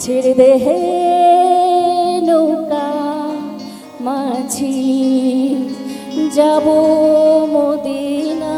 ছেড়ে দে হে নৌকা মাঝি যাব মদিনা।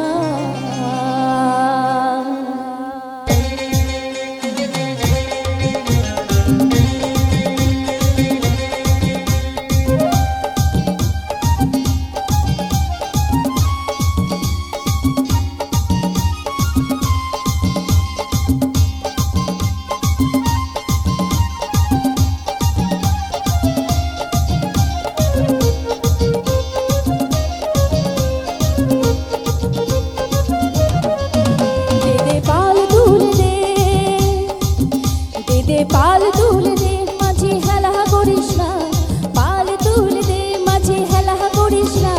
পাল তুলে দে মাঝি হেলা করিস না, পাল তুলে দে মাঝি হেলা করিস না।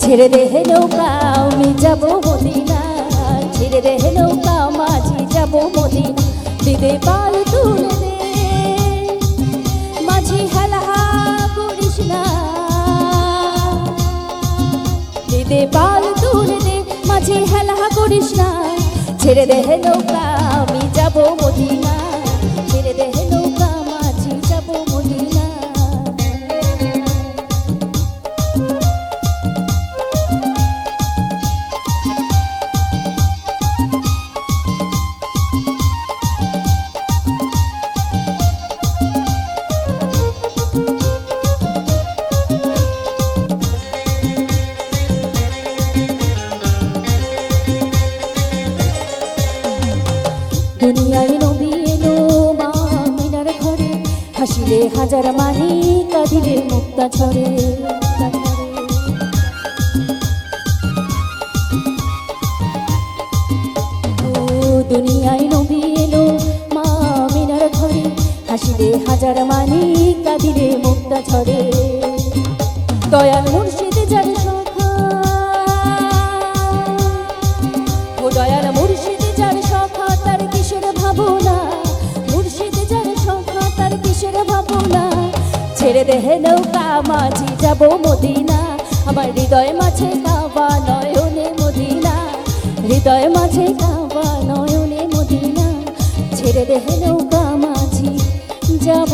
ছেড়ে দে হে নৌকা আমি যাব মদিনা, ছেড়ে দে হে নৌকা মাঝি যাব মদিনা। দিদে পাল তুলে দে মাঝি হেলা করিস না, দিদে পাল তুলে দে মাঝি হেলা করিস না। ছেড়ে দে হে নৌকা আমি যাব মদিনা, ছেড়ে দে হে নৌকা মাঝি যাব মদিনা। দুনিয়ায় নবী এলো মা মিনার ঘরে, হাসিলে হাজার মানি কাঁদিলে মুক্তা ঝরে। দুনিয়ায় নবী এলো মা মিনার ঘরে, হাসিলে হাজার মানি কাঁদিলে মুক্তা ঝরে। দয়াল মুর্শিদ যার সখা, ও দয়াল মুর্শিদ যার সখা তার কিসের ভাবনা, মুর্শিদ যার সখা তার কিসের ভাবনা। ছেড়ে দে হে নৌকা মাঝি যাব মদিনা, আমার হৃদয় মাঝে কাবা নয়নে মদিনা, হৃদয় মাঝে কাবা নয়নে মদিনা। ছেড়ে দে হে নৌকা মাঝি যাব